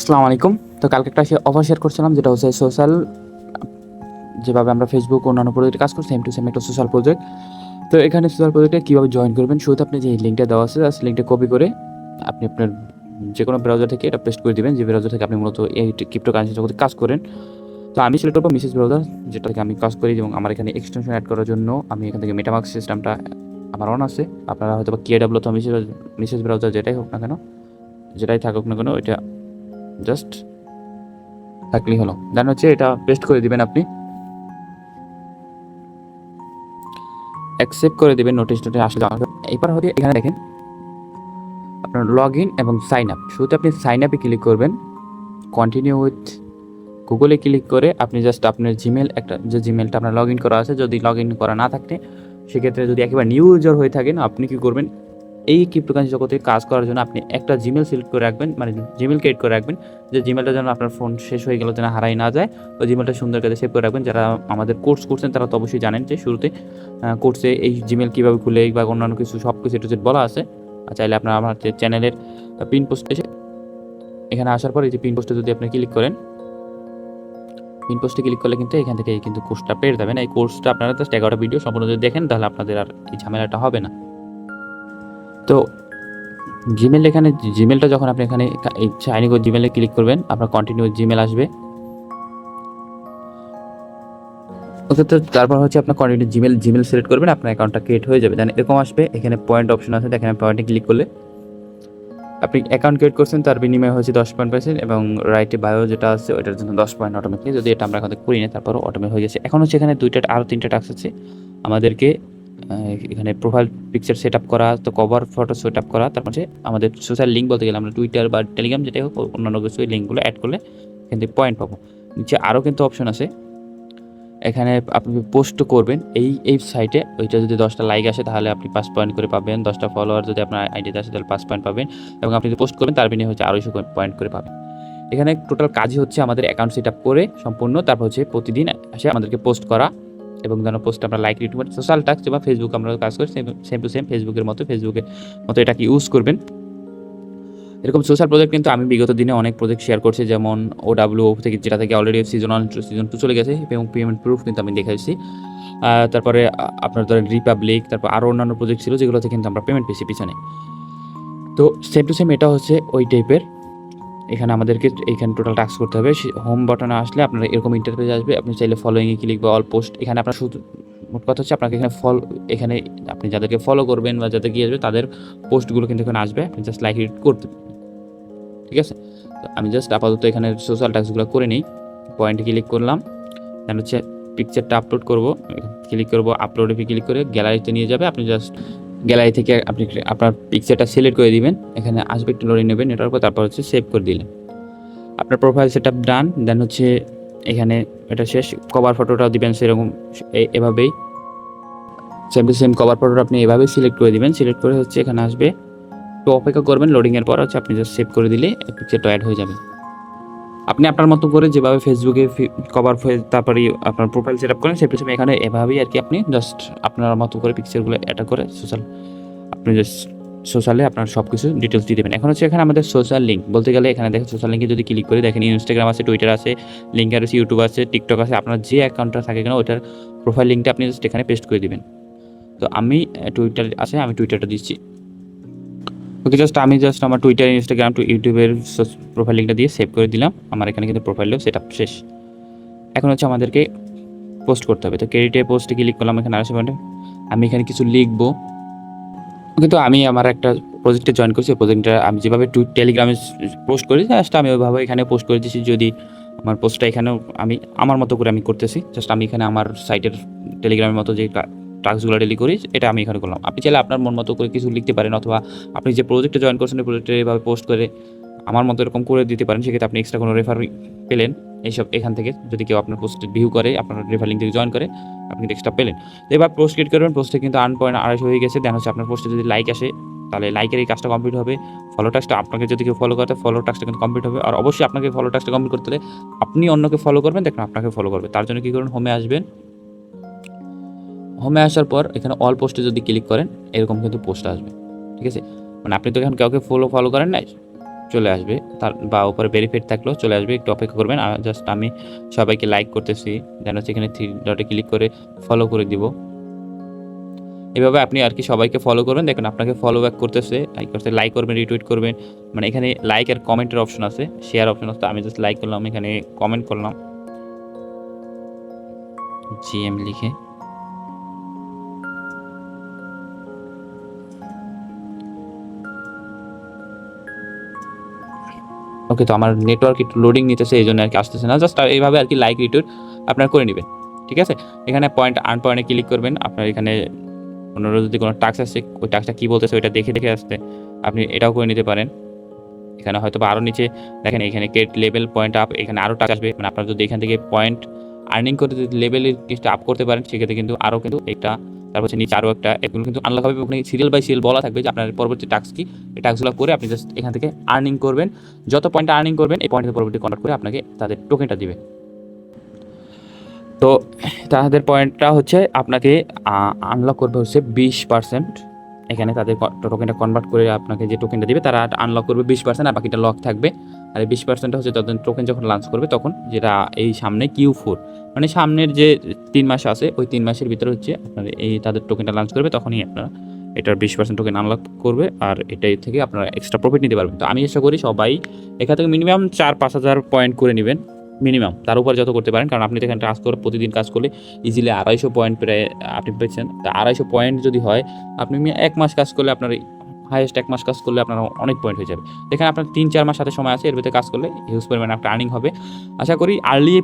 আসসালামু আলাইকুম। তো কালকে একটা অফার শেয়ার করছিলাম, যেটা হচ্ছে সোশ্যাল, যেভাবে আমরা ফেসবুক অন্যান্য প্রজেক্টে কাজ করি সেম টু সেম একটা সোশ্যাল প্রজেক্ট। তো এখানে সোশ্যাল প্রজেক্টে কীভাবে জয়েন করবেন, শুরুতে আপনি যে লিঙ্কটা দেওয়া আছে জাস্ট লিঙ্কটা কপি করে আপনি আপনার যে কোনো ব্রাউজার থেকে এটা পেস্ট করে দিবেন, যে ব্রাউজার থেকে আপনি মূলত এই ক্রিপ্টোকারেন্সি জগতে কাজ করেন। তো আমি সিলেক্ট করবো মিসেস ব্রাউজার, যেটা থেকে আমি কাজ করি, এবং আমার এখানে এক্সটেনশন অ্যাড করার জন্য আমি এখান থেকে মেটামাস্ক সিস্টেমটা আমার অন আছে। আপনারা হয়তো বা কেডাব্লিউ অথবা মিসেস ব্রাউজার যেটাই হোক না কেন, যেটাই থাকুক না কেন, এটা জাস্ট থাকলেই হলো। দেন হচ্ছে এটা পেস্ট করে দিবেন, আপনি অ্যাকসেপ্ট করে দিবেন, নোটিশ আসলে এবার হচ্ছে এখানে দেখেন আপনার লগ ইন এবং সাইন আপ। শুরুতে আপনি সাইন আপে ক্লিক করবেন, কন্টিনিউ উইথ গুগলে ক্লিক করে আপনি জাস্ট আপনার জিমেল, একটা যে জিমেলটা আপনার লগ ইন করা আছে, যদি লগ ইন করা না থাকে সেক্ষেত্রে যদি একেবারে নিউ ইউজার হয়ে থাকেন, আপনি কী করবেন, এই ক্রিপ্টোকারেন্সি জগতে কাজ করার জন্য আপনি একটা জিমেল সিলেক্ট করে রাখবেন, মানে জিমেল ক্রিয়েট করে রাখবেন, যে জিমেলটা যেন আপনার ফোন শেষ হয়ে গেলে যেন হারাই না যায়, ওই জিমেলটা সুন্দর করে সেভ করে রাখবেন। যারা আমাদের কোর্স করছেন তারা তো অবশ্যই জানেন যে শুরুতে কোর্সে এই জিমেল কীভাবে খুলে বা অন্যান্য কিছু সব কিছু একটু বলা আছে। চাইলে আপনার আমার যে চ্যানেলের পিন পোস্ট এসে এখানে আসার পর এই যে পিন পোস্টে যদি আপনি ক্লিক করেন, পিন পোস্টে ক্লিক করলে কিন্তু এখান থেকে কিন্তু কোর্সটা পেয়ে যাবেন। এই কোর্সটা আপনারা জাস্ট 11টা ভিডিও সম্পূর্ণ যদি দেখেন তাহলে আপনাদের আর এই ঝামেলাটা হবে না। তো জিমেল, এখানে জিমেলটা যখন আপনি এখানে সাইন ইন জিমেলে ক্লিক করবেন, আপনার কন্টিনিউ জিমেল আসবে। ওকে, তো তারপর হচ্ছে আপনার কন্টিনিউ জিমেল সিলেক্ট করবেন, আপনার অ্যাকাউন্টটা ক্রিয়েট হয়ে যাবে। দেন এরকম আসবে, এখানে পয়েন্ট অপশন আছে, দেখেন পয়েন্টে ক্লিক করলে আপনি অ্যাকাউন্ট ক্রিয়েট করছেন, তার বিনিময়ে হচ্ছে 10 পয়েন্ট পাইছেন, এবং রাইটে বায়ো যেটা আছে ওইটার জন্য 10 পয়েন্ট অটোমেটিকলি, যদি এটা আমরা এখন করি না তারপরও অটোমেটিক হয়ে গেছে। এখন হচ্ছে এখানে আরও 3টা টাস্ক আছে আমাদেরকে। এখানে প্রোফাইল পিকচার সেট আপ করা, তো কভার ফটো সেট আপ করা, তারপর হচ্ছে আমাদের সোশ্যাল লিঙ্ক বলতে গেলে আমরা টুইটার বা টেলিগ্রাম যেটাই হোক অন্যান্য কিছু লিঙ্কগুলো অ্যাড করলে এখান থেকে পয়েন্ট পাবো। নিচে আরও কিন্তু অপশন আছে, এখানে আপনি পোস্ট করবেন এই সাইটে, ওইটা যদি 10টা লাইক আসে তাহলে আপনি 5 পয়েন্ট করে পাবেন, 10টা ফলোয়ার যদি আপনার আইডিতে আসে তাহলে 5 পয়েন্ট পাবেন, এবং আপনি যদি পোস্ট করবেন তার বিনিময়ে হচ্ছে 250 পয়েন্ট করে পাবেন। এখানে টোটাল কাজই হচ্ছে আমাদের অ্যাকাউন্ট সেট আপ করে সম্পূর্ণ, তারপর হচ্ছে প্রতিদিন আসে আমাদেরকে পোস্ট করা, এবং যেন পোস্টে আমরা লাইক রিটুইট, সোশ্যাল টাস্ক যেমন ফেসবুক আমরা কাজ করি সেম টু সেম ফেসবুকের মতো এটাকে ইউজ করবেন। এরকম সোশ্যাল প্রজেক্ট কিন্তু আমি বিগত দিনে অনেক প্রজেক্ট শেয়ার করছি, যেমন OWO থেকে, যেটা থেকে অলরেডি সিজন 2 চলে গেছে, এবং পেমেন্ট প্রুফ কিন্তু আমি দেখাইছি। তারপরে আপনার ধরেন রিপাবলিক, তারপর আরও অন্যান্য প্রজেক্ট ছিল যেগুলোতে কিন্তু আমরা পেমেন্ট পেয়েছি পিছনে। তো সেম টু সেম এটা হচ্ছে ওই টাইপের। এখানে আমাদেরকে এখানে টোটাল টাস্ক করতে হবে। হোম বাটনে আসলে আপনার এরকম ইন্টারফেস আসবে, আপনি চাইলে ফলোইংয়ে ক্লিক বা অল পোস্ট, এখানে আপনার শুধু মোট কথা হচ্ছে আপনাকে এখানে আপনি যাদেরকে ফলো করবেন বা যাদের গিয়ে আসবে তাদের পোস্টগুলো কিন্তু এখানে আসবে, আপনি জাস্ট লাইক রিড করতে, ঠিক আছে। তো আমি জাস্ট আপাতত এখানে সোশ্যাল টাস্কগুলো করে নিই, পয়েন্টে ক্লিক করলাম, দেন হচ্ছে পিকচারটা আপলোড করব, ক্লিক করব, আপলোডে ক্লিক করে গ্যালারিতে নিয়ে যাবে, আপনি জাস্ট গ্যালারি থেকে আপনি আপনার পিকচারটা সিলেক্ট করে দিবেন, এখানে আসবে, একটু লোডিং নেবেন, নেওয়ার পর তারপর হচ্ছে সেভ করে দিলেন, আপনার প্রোফাইল সেট আপ ডান। দেন হচ্ছে এখানে এটা শেষ, কভার ফটোটাও দিবেন সেরকম এভাবেই সেম টু সেম কভার ফটোটা আপনি এভাবেই সিলেক্ট করে দিবেন, সিলেক্ট করে হচ্ছে এখানে আসবে, তো অপেক্ষা করবেন, লোডিংয়ের পর হচ্ছে আপনি জাস্ট সেভ করে দিলে পিকচারটা অ্যাড হয়ে যাবে। আপনি আপনার মতো করে যেভাবে ফেসবুকে কভার তারপরে আপনার প্রোফাইল সেট আপ করেন সেম টু সেম এখানে এভাবেই আর কি, আপনি জাস্ট আপনার মতো করে পিকচারগুলো অ্যাড করে আপনি জাস্ট সোশ্যালে আপনার সব কিছু ডিটেলস দিয়ে দেবেন। এখন হচ্ছে এখানে আমাদের সোশ্যাল লিঙ্ক বলতে গেলে, এখানে দেখেন সোশ্যাল লিঙ্কে যদি ক্লিক করে দেখেন ইনস্টাগ্রাম আছে, টুইটার আছে, লিঙ্কার আছে, ইউটিউব আছে, টিকটক আছে, আপনার যে অ্যাকাউন্টটা থাকে কেন ওইটার প্রোফাইল লিঙ্কটা আপনি জাস্ট এখানে পেস্ট করে দিবেন। তো আমি টুইটার আছে, আমি টুইটারটা দিচ্ছি। ওকে, আমি আমার টুইটার, ইনস্টাগ্রাম টু ইউটিউবের প্রোফাইল লিঙ্কটা দিয়ে সেভ করে দিলাম, আমার এখানে কিন্তু প্রোফাইলও সেট আপ শেষ। এখন হচ্ছে আমাদেরকে পোস্ট করতে হবে, তো ক্রেডিটে পোস্টে ক্লিক করলাম, এখানে আসে আমি এখানে কিছু লিখবো। কিন্তু আমি আমার একটা প্রজেক্টে জয়েন করছি, প্রজেক্টটা আমি যেভাবে টেলিগ্রামে পোস্ট করি জাস্ট আমি ওইভাবে এখানে পোস্ট করে দিচ্ছি। যদি আমার পোস্টটা এখানেও আমি আমার মতো করে আমি করতেছি, জাস্ট আমি এখানে আমার সাইটের টেলিগ্রামের মতো যে টাস্কগুলো ডেলি করি এটা আমি এখানে করলাম। আপনি চাইলে আপনার মন মতো করে কিছু লিখতে পারেন, অথবা আপনি যে প্রজেক্টে জয়েন করছেন এই প্রজেক্টে এভাবে পোস্ট করে আমার মতো এরকম করে দিতে পারেন, সেক্ষেত্রে আপনি এক্সট্রা কোনো রেফার পেলেন এইসব এখান থেকে। যদি কেউ আপনার পোস্ট ভিউ করে, আপনার রেফার লিঙ্ক থেকে জয়েন করে, আপনি কিন্তু এক্সট্রা পেলেন। তো এবার পোস্ট ক্রিয়েট করবেন, পোস্টে কিন্তু 2.2 হয়ে গেছে। দেন হচ্ছে আপনার পোস্টে যদি লাইক আসে তাহলে লাইকের এই কাজটা কমপ্লিট হবে। ফলো টাস্কটা আপনাকে যদি কেউ ফলো করে ফলো টাস্কটা কিন্তু কমপ্লিট হবে। আর অবশ্যই আপনাকে ফলো টাস্কটা কমপ্লিট করতে হলে আপনি অন্যকে ফলো করবেন, দেখুন আপনাকে ফলো করবে। তার জন্য কী করুন, হোমে আসবেন, হোমে আসার পর এখানে অল পোস্টে যদি ক্লিক করেন এরকম কিন্তু পোস্ট আসবে, ঠিক আছে। মানে আপনি তো এখন কাউকে ফলো করেন নাই, চলে আসবে, তার বা উপরে ভেরিফাইড থাকলেও চলে আসবে, একটু অপেক্ষা করবেন। আর জাস্ট আমি সবাইকে লাইক করতেছি, দেন হচ্ছে এখানে 3 ডটে ক্লিক করে ফলো করে দিব। এভাবে আপনি আর কি সবাইকে ফলো করবেন, দেখুন আপনাকে ফলো ব্যাক করতেছে, লাইক করবেন, রিটুইট করবেন, মানে এখানে লাইক আর কমেন্টের অপশন আছে, শেয়ার অপশন আছে। আমি জাস্ট লাইক করলাম, এখানে কমেন্ট করলাম জিএম লিখে। ওকে, তো আমার নেটওয়ার্ক একটু লোডিং নিতেছে, এই জন্য আর কি আসতেছে না। জাস্ট এইভাবে আর কি লাইক রিটুইট আপনার করে নেবেন, ঠিক আছে। এখানে পয়েন্ট আর্ন পয়েন্টে ক্লিক করবেন। আপনার এখানে অন্যরা যদি কোনো টাস্ক আসছে, ওই টাস্কটা কী বলতেছে ওইটা দেখে দেখে আসতে আপনি এটাও করে নিতে পারেন। এখানে হয়তো বা আরও নিচে দেখেন, এখানে গেট লেভেল পয়েন্ট আপ, এখানে আরও টাকা আসবে। মানে আপনার যদি এখান থেকে পয়েন্ট আর্নিং করে যদি লেভেলের কিছুটা আপ করতে পারেন, সেক্ষেত্রে কিন্তু আরও কিন্তু একটা, তারপর হচ্ছে নিচে আরও একটা, এগুলো কিন্তু আনলক হবে। ওখানে সিরিয়াল বাই সিরিয়াল বলা থাকবে যে আপনার পরবর্তী টাস্ক কি, এই টাস্কগুলো করে আপনি জাস্ট এখান থেকে আর্নিং করবেন। যত পয়েন্ট আর্নিং করবেন, এই পয়েন্টের পরবর্তী কনভার্ট করে আপনাকে তাদের টোকেনটা দিবে। তো তাদের পয়েন্টটা হচ্ছে আপনাকে আনলক করবে হচ্ছে 20%। এখানে তাদের টোকেনটা কনভার্ট করে আপনাকে যে টোকেনটা দিবে, তারা আনলক করবে 20%, আর বাকিটা লক থাকবে। আর এই 20% হচ্ছে তাদের টোকেন যখন লঞ্চ করবে তখন, যেটা এই সামনে Q4, মানে সামনের যে 3 মাস আছে, ওই 3 মাসের ভিতরে হচ্ছে আপনার এই তাদের টোকেনটা লঞ্চ করবে, তখনই আপনারা এটার 20% টোকেন আনলক করবে, আর এটাই থেকে আপনারা এক্সট্রা প্রফিট নিতে পারবেন। তো আমি আশা করি সবাই এখান থেকে মিনিমাম 4-5 হাজার পয়েন্ট করে নেবেন মিনিমাম, তার উপর যত করতে পারেন। কারণ আপনি এখানে কাজ করে প্রতিদিন কাজ করলে ইজিলি 250 পয়েন্ট প্রায় আপনি পেয়েছেন। 250 পয়েন্ট যদি হয়, আপনি 1 মাস কাজ করলে আপনার হাইয়েস্ট 1 মাস কাজ করলে আপনার অনেক পয়েন্ট হয়ে যাবে। এখানে আপনার 3-4 মাস হাতে সময় আছে, এর ভিতরে কাজ করলে হিউজ পরিমাণে আপনার আর্নিং হবে। আশা করি আর্লি এই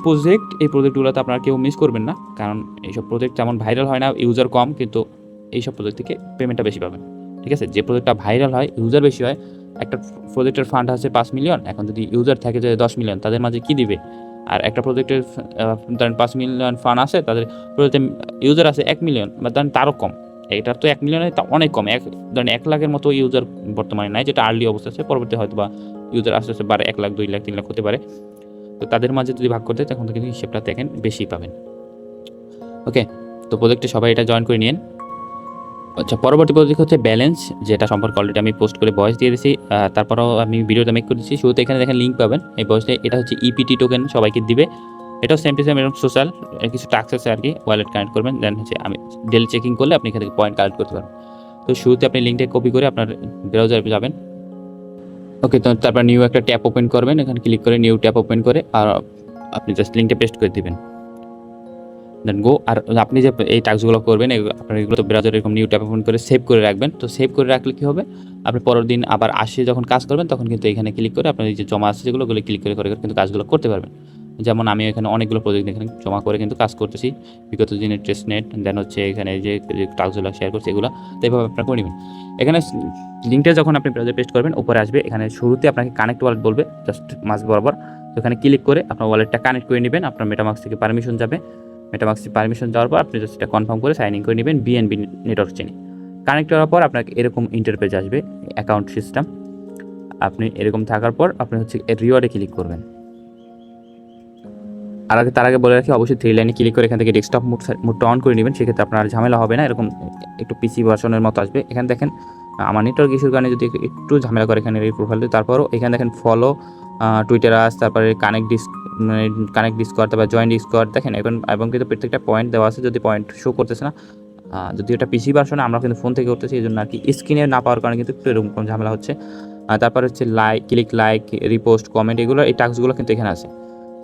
প্রজেক্টগুলোতে আপনারা কেউ মিস করবেন না, কারণ এইসব প্রজেক্ট তেমন ভাইরাল হয় না, ইউজার কম, কিন্তু এইসব প্রজেক্ট থেকে পেমেন্টটা বেশি পাবেন, ঠিক আছে। যে প্রজেক্টটা ভাইরাল হয়, ইউজার বেশি হয়, একটা প্রজেক্টের ফান্ড আছে 5 মিলিয়ন, এখন যদি ইউজার থাকে যে 10 মিলিয়ন, তাদের মাঝে কী দিবে? আর একটা প্রজেক্টের ধরেন 5 মিলিয়ন ফান্ড আছে, তাদের প্রজেক্টে ইউজার আছে 1 মিলিয়ন, বা ধরেন তারও কম। এটার তো 1 মিলিয়নে তা অনেক কম, ধরেন 1 লাখের মতো ইউজার বর্তমানে নাই, যেটা আর্লি অবস্থা আছে। পরবর্তী হয়তো বা ইউজার আস্তে আস্তে বাড়ে 1 লাখ, 2 লাখ, 3 লাখ হতে পারে। তো তাদের মাঝে যদি ভাগ করতে, তখন তো কিন্তু হিসেবটা দেখেন বেশি পাবেন। ওকে, তো প্রজেক্টে সবাই এটা জয়েন করে নিন। আচ্ছা, পরবর্তী প্রজেক্ট হচ্ছে ব্যালেন্স, যেটা সম্পর্কে অলরেডি আমি পোস্ট করে ভয়েস দিয়ে দিয়েছি। তারপরেও আমি ভিডিওটা মেক করে দিচ্ছি। শুরুতে এখানে দেখেন লিঙ্ক পাবেন এই ভয়েসে। এটা হচ্ছে ইপিটি টোকেন সবাইকে দিবে। এটাও সেম টু সেম এরকম সোশ্যাল কিছু টাস্ক আছে আর কি, ওয়ালেট কানেক্ট করবেন, দেন হচ্ছে আমি ডেলি চেকিং করলে আপনি এখান থেকে পয়েন্ট কালেক্ট করতে পারবেন। তো শুরুতে আপনি লিঙ্কটা কপি করে আপনার ব্রাউজারে যাবেন। ওকে, তো তারপর নিউ একটা ট্যাব ওপেন করবেন, এখানে ক্লিক করে নিউ ট্যাব ওপেন করে আর আপনি জাস্ট লিঙ্কটা পেস্ট করে দিবেন, দেন গো। আর আপনি যে এই টাস্কগুলো করবেন, আপনার এগুলো তো ব্রাউজারে এরকম নিউ ট্যাব ওপেন করে সেভ করে রাখবেন। তো সেভ করে রাখলে কী হবে, আপনি পরের দিন আবার আসে যখন কাজ করবেন, তখন কিন্তু এখানে ক্লিক করে আপনার এই যে জমা আছে যেগুলো, ওগুলো ক্লিক করে করে কিন্তু কাজগুলো করতে পারবেন। যেমন আমি এখানে অনেকগুলো প্রজেক্ট এখানে জমা করে কিন্তু কাজ করতেছি, বিগত দিনের টেস্ট নেট, দেন হচ্ছে এখানে যে টাস্কগুলো শেয়ার করছি এগুলো, তো এইভাবে আপনারা করে নেবেন। এখানে লিঙ্কটা যখন আপনি ব্রাউজারে পেস্ট করবেন, উপরে আসবে, এখানে শুরুতে আপনাকে কানেক্ট ওয়ালেট বলবে, জাস্ট মাঝ বরাবর। তো এখানে ক্লিক করে আপনার ওয়ালেটটা কানেক্ট করে নেবেন। আপনার মেটামাক্স থেকে পারমিশন যাবে, মেটামাক্স পারমিশন যাওয়ার পর আপনি জাস্ট এটা কনফার্ম করে সাইন ইন করে নেবেন বিএনবি নেটওয়ার্ক চেনে। কানেক্ট করার পর আপনাকে এরকম ইন্টারপেজ আসবে, অ্যাকাউন্ট সিস্টেম। আপনি এরকম থাকার পর আপনি হচ্ছে রিওয়ার্ডে ক্লিক করবেন। আর তার আগে বলে রাখি, অবশ্যই 3 লাইনে ক্লিক করে এখান থেকে ডেস্কটপ মোডটা অন করে নেবেন, সেক্ষেত্রে আপনার ঝামেলা হবে না, এরকম একটু পিসি ভার্সনের মতো আসবে। এখানে দেখেন আমার নেটওয়ার্ক ইস্যুর কারণে যদি একটু ঝামেলা করে এখানে এই প্রোফাইলটি, তারপরও এখানে দেখেন ফলো টুইটার আস, তারপরে কানেক্ট ডিসকর্ড, তারপর জয়েন ডিসকর্ড দেখেন এবং কিন্তু প্রত্যেকটা পয়েন্ট দেওয়া আছে। যদি পয়েন্ট শো করতেছে না, যদি এটা পিসি ভার্সনে, আমরা কিন্তু ফোন থেকে করতেছি, এই জন্য আর কি স্ক্রিনে না পাওয়ার কারণে কিন্তু একটু এরকম ঝামেলা হচ্ছে। তারপর হচ্ছে লাইক রিপোস্ট কমেন্ট, এগুলো এই টাস্কগুলো কিন্তু এখানে আছে।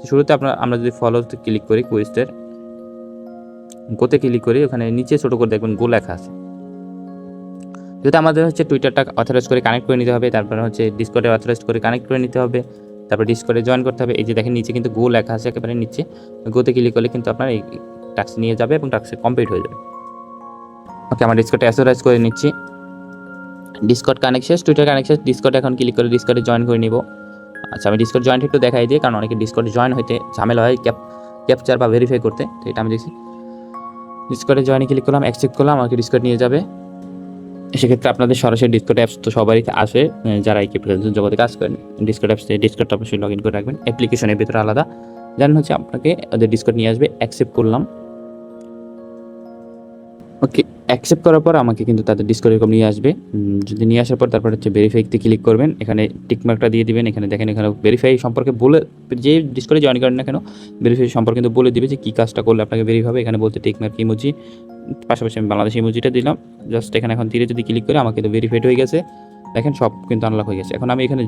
শুরুতে আমরা যদি ফলোতে ক্লিক করি, কুইজের গোতে ক্লিক করি, ওখানে নিচে ছোটো করে দেখবেন গো লেখা আছে। যেহেতু আমাদের হচ্ছে টুইটারটা অথরাইজ করে কানেক্ট করে নিতে হবে, তারপরে হচ্ছে ডিসকর্ডে অথরাইজ করে কানেক্ট করে নিতে হবে, তারপর ডিসকর্ডে জয়েন করতে হবে। এই যে দেখেন নিচে কিন্তু গো লেখা আছে একেবারে নিচে, গোতে ক্লিক করলে কিন্তু আপনার এই টাস্ক নিয়ে যাবে এবং টাস্ক কমপ্লিট হয়ে যাবে। ওকে, আমার ডিসকর্ডে অথরাইজ করে নিচ্ছি। ডিসকর্ড কানেক্ট শেষ, টুইটার কানেক্ট শেষ, ডিসকর্ডে এখন ক্লিক করে ডিসকর্ডে জয়েন করে নিব। আচ্ছা, আমি ডিসকর্ড জয়েন্ট একটু দেখাই দিই, কারণ অনেকে ডিসকর্ডে জয়েন হইতে ঝামেলা হয় ক্যাপচার বা ভেরিফাই করতে। তো এটা আমি দেখছি, ডিসকর্ডে জয়েনে ক্লিক করলাম, অ্যাকসেপ্ট করলাম, আমাকে ডিসকর্ড নিয়ে যাবে। সেক্ষেত্রে আপনাদের সরাসরি ডিসকর্ড অ্যাপস তো সবারই আসে, যারা এই ক্রিপ্টো জগতে কাজ করেন। ডিসকর্ড অ্যাপসে ডিসকর্ডটা অবশ্যই লগ ইন করে রাখবেন, অ্যাপ্লিকেশনের ভিতরে আলাদা। জানেন হচ্ছে আপনাকে ওদের ডিসকর্ড নিয়ে আসবে, অ্যাকসেপ্ট করলাম। ওকে, অ্যাকসেপ্ট করার পর আমাকে কিন্তু তাদের ডিসকর্ড এরকম নিয়ে আসবে। যদি নিয়ে আসার পর তারপর হচ্ছে ভেরিফাইতে ক্লিক করবেন, এখানে টিকমার্কটা দিয়ে দিবেন। এখানে দেখেন এখানে ভেরিফাই সম্পর্কে বলে, যে ডিসকর্ডে জয়েন করেন না কেন ভেরিফাই সম্পর্কে কিন্তু বলে দিবে যে কী কাজটা করলে আপনাকে ভেরিফাই হবে। এখানে বলতে টিকমার্ক ইমোজি, পাশাপাশি আমি বাংলাদেশ ইমোজিটা দিলাম। জাস্ট এখানে এখন তীরে যদি ক্লিক করে আমাকে কিন্তু ভেরিফাইড হয়ে গেছে, দেখেন সব কিন্তু আনলক হয়ে গেছে। এখন আমি এখানে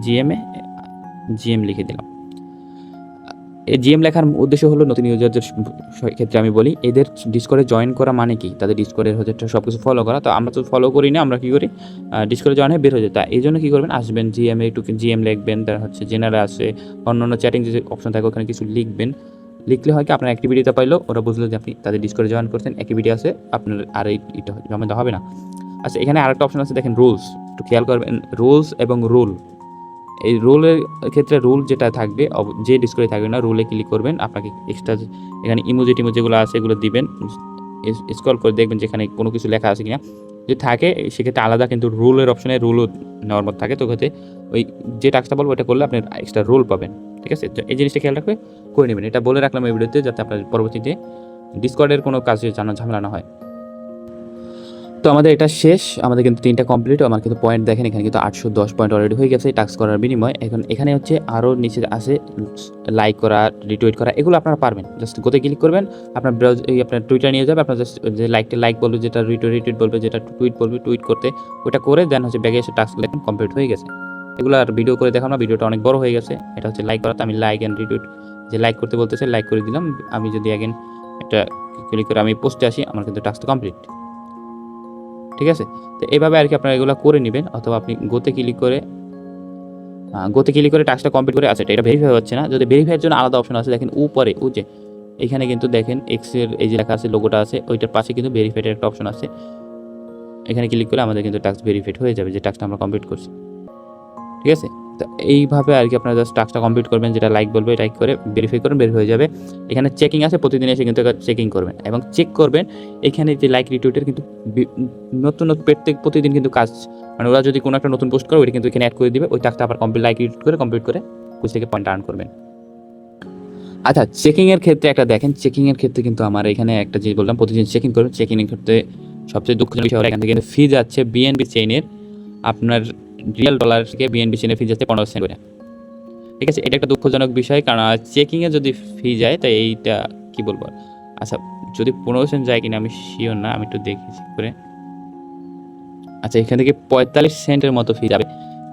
জিএম লিখে দিলাম। এই জিএম লেখার উদ্দেশ্য হলো নতুন ইউজারদের ক্ষেত্রে আমি বলি এদের ডিসকর্ডে জয়েন করা মানে কি, তাদের ডিসকর্ডের হচ্ছে সব কিছু ফলো করা। তো আমরা তো ফলো করি না, আমরা কী করি ডিসকর্ডে জয়েন হয়ে বের হয়ে যায়। তা এই জন্য কী করবেন, আসবেন জিএম একটু জিএম লিখবেন, তার হচ্ছে জেনারেল আছে, অন্য চ্যাটিং যে অপশন থাকে ওখানে কিছু লিখবেন। লিখলে হয় কি আপনার অ্যাক্টিভিটিটা পাইলো, ওরা বুঝলো যে আপনি তাদের ডিসকর্ডে জয়েন করছেন, অ্যাক্টিভিটি আছে আপনার, আর এইটা জমা হবে না। আচ্ছা এখানে আরেকটা অপশন আছে দেখেন রুলস, একটু খেয়াল করবেন রুলস এবং রুল। এই রুলের ক্ষেত্রে রুল যেটা থাকবে যে ডিসকর্ডে থাকবে না, রুলে ক্লিক করবেন। আপনাকে এক্সট্রা এখানে টিমোজিগুলো আছে এগুলো দিবেন, স্ক্রল করে দেখবেন যেখানে কোনো কিছু লেখা আছে কিনা, যদি থাকে সেক্ষেত্রে আলাদা কিন্তু রুলের অপশনে রুলও নেওয়ার মতো থাকে। তো ক্ষেত্রে ওই যে টাস্কটা বলবো ওটা করলে আপনি এক্সট্রা রুল পাবেন। ঠিক আছে, তো এই জিনিসটা খেয়াল রাখবে, করে নেবেন। এটা বলে রাখলাম এই ভিডিওতে যাতে আপনার পরবর্তীতে ডিসকর্ডের কোনো কাজে জানা ঝামেলা না হয়। তো আমাদের এটা শেষ, আমাদের কিন্তু 3টা কমপ্লিট। আমার কিন্তু পয়েন্ট দেখেন এখানে কিন্তু 810 পয়েন্ট অলরেডি হয়ে গেছে টাস্ক করার বিনিময়। এখন এখানে হচ্ছে আরও নিচে আছে লাইক করা, রিটুইট করা, এগুলো আপনারা পারবেন। জাস্ট গোতে ক্লিক করবেন, আপনার ব্রাউজ আপনার টুইটার নিয়ে যাবে, আপনার জাস্ট যে লাইক বলবে, যেটা রিটুইট বলবে, যেটা টুইট বলবে টুইট করতে, ওটা করে দেন হচ্ছে ব্যাগে এসে টাস্ক লেখেন, কমপ্লিট হয়ে গেছে। এগুলো আর ভিডিও করে দেখাম না, ভিডিওটা অনেক বড় হয়ে গেছে। এটা হচ্ছে লাইক করাতে আমি লাইক অ্যান্ড রিটুইট, যে লাইক করতে বলতেছে লাইক করে দিলাম। আমি যদি অ্যাগেন একটা ক্লিক করে আমি পোস্টে আসি, আমার কিন্তু টাস্কটা কমপ্লিট। ঠিক আছে, তো এইভাবে আর কি আপনারা এগুলো করে নেবেন। অথবা আপনি গোতে ক্লিক করে টাস্কটা কমপ্লিট করে, আচ্ছা এটা ভেরিফাই হচ্ছে না, যদি ভেরিফাইয়ের জন্য আলাদা অপশন আছে দেখেন উপরে, যে এখানে কিন্তু দেখেন এক্সের এই যে লেখা আছে লোগোটা আছে, ওইটার পাশে কিন্তু ভেরিফাইডের একটা অপশন আছে। এখানে ক্লিক করে আমাদের কিন্তু টাস্ক ভেরিফাইড হয়ে যাবে, যে টাস্কটা আমরা কমপ্লিট করছি। ঠিক আছে, তো এইভাবে আর কি আপনারা জাস্ট টাস্কটা কমপ্লিট করবেন, যেটা লাইক বলবে লাইক করে ভেরিফাই করবেন, বের হয়ে যাবে। এখানে চেকিং আছে, প্রতিদিন এসে কিন্তু চেকিং করবেন এবং চেক করবেন এখানে যে লাইক রিটুইটের কিন্তু নতুন প্রতিদিন কিন্তু কাজ, মানে ওরা যদি কোনো একটা নতুন পোস্ট করে ওইটা কিন্তু এখানে অ্যাড করে দিবে, ওই টাস্কটা আবার লাইক রিটুইট করে কমপ্লিট করে ওই থেকে পয়েন্ট আর্ন করবেন। আচ্ছা চেকিংয়ের ক্ষেত্রে একটা দেখেন, চেকিংয়ের ক্ষেত্রে কিন্তু আমার এখানে একটা যে বললাম প্রতিদিন চেকিং করবেন, চেকিংয়ের ক্ষেত্রে সবচেয়ে দুঃখজনক বিষয় হলো এখান থেকে ফি যাচ্ছে বিএনবি চেইনের, আপনার রিয়েল ডলার থেকে বিএনবি চেইনের ফি যাচ্ছে 15% করে। ঠিক আছে, এটা একটা দুঃখজনক বিষয়, কারণ চেকিংয়ে যদি ফি যায় তাই এইটা কি বলবো। আচ্ছা যদি 15% যায় কিনা আমি শিওর না, আমি একটু দেখেছি করে। আচ্ছা এখান থেকে 45 সেন্টের মতো ফি যাবে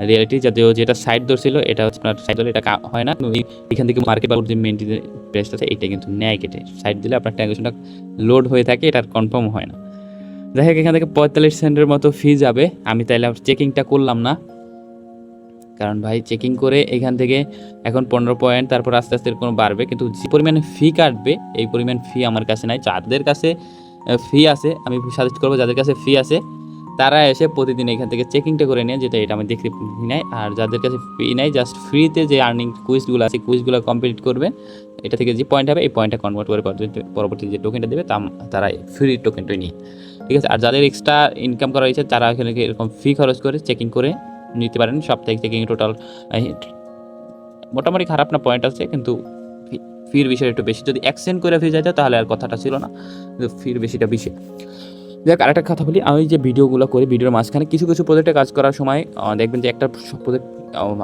রিয়েলিটি, যদিও যেটা সাইড ধরছিল এটা হচ্ছে আপনার সাইড ধরলে এটা হয় না, এখান থেকে মার্কেট বা যে মেনটেন প্রেসট আছে এইটা কিন্তু নেয় কেটে, সাইড দিলে আপনার ট্রানজাকশনটা লোড হয়ে থাকে, এটা কনফার্ম হয় না। যাই হোক এখান থেকে 45 সেন্টের মতো ফি যাবে। আমি তাইলে চেকিংটা করলাম না, কারণ ভাই চেকিং করে এখান থেকে এখন 15 পয়েন্ট, তারপর আস্তে আস্তে কোনো বাড়বে, কিন্তু যে পরিমাণে ফি কাটবে এই পরিমাণ ফি আমার কাছে নাই। যাদের কাছে ফি আছে আমি সাজেস্ট করবো, যাদের কাছে ফি আছে তারা এসে প্রতিদিন এখান থেকে চেকিংটা করে নেয়, যেটা এটা আমি দেখতে নেয়। আর যাদের কাছে ফি নাই, জাস্ট ফ্রিতে যে আর্নিং কুইজগুলো আছে কুইজগুলো কমপ্লিট করবে, এটা থেকে যে পয়েন্ট হবে এই পয়েন্টটা কনভার্ট করে পরবর্তী যে টোকেনটা দেবে তারা ফ্রি টোকেনটাই নিয়ে। ঠিক আছে, আর যাদের এক্সট্রা ইনকাম করা হয়েছে তারা এখানে এরকম ফি খরচ করে চেকিং করে নিতে পারেন। সপ্তাহে চেকিং টোটাল মোটামুটি খারাপ না, পয়েন্ট আছে, কিন্তু ফির বিষয় একটু বেশি। যদি এক্সচেঞ্জ করে ফি যাইতো তাহলে আর কথাটা ছিল না, কিন্তু ফির বেশিটা বেশি। দেখ আরেকটা কথা বলি, আমি যে ভিডিওগুলো করি ভিডিওর মাঝখানে কিছু প্রজেক্টে কাজ করার সময় দেখবেন যে একটা প্রজেক্ট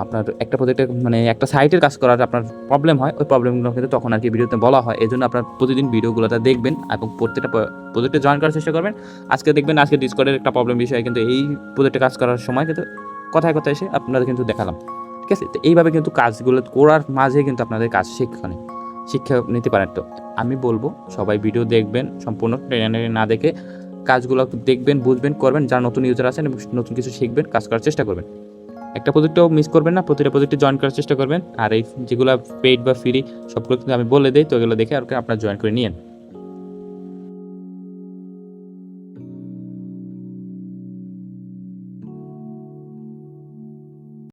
আপনার একটা প্রজেক্টে মানে একটা সাইটের কাজ করার আপনার প্রবলেম হয়, ওই প্রবলেমগুলো কিন্তু তখন আর কি ভিডিওতে বলা হয়। এই জন্য আপনার প্রতিদিন ভিডিওগুলোতে দেখবেন এবং প্রত্যেকটা প্রজেক্টে জয়েন করার চেষ্টা করবেন। আজকে দেখবেন আজকে ডিসকর্ডের একটা প্রবলেম বিষয় কিন্তু এই প্রজেক্টে কাজ করার সময় কিন্তু কথায় এসে আপনাদের কিন্তু দেখালাম। ঠিক আছে, তো এইভাবে কিন্তু কাজগুলো করার মাঝে কিন্তু আপনাদের কাজ শিক্ষা নিতে পারেন। তো আমি বলবো সবাই ভিডিও দেখবেন, সম্পূর্ণ ট্রেনারে না দেখে কাজগুলো দেখবেন, বুঝবেন, করবেন। যারা নতুন ইউজার আছেন এবং নতুন কিছু শিখবেন, কাজ করার চেষ্টা করবেন। একটা প্রজেক্টও মিস করবেন না, প্রতিটা প্রজেক্টে জয়েন করার চেষ্টা করবেন। আর এই যেগুলো পেইড বা ফ্রি সবগুলো কিন্তু আমি বলে দিই, তো এগুলো দেখে আর আপনারা জয়েন করে নিন।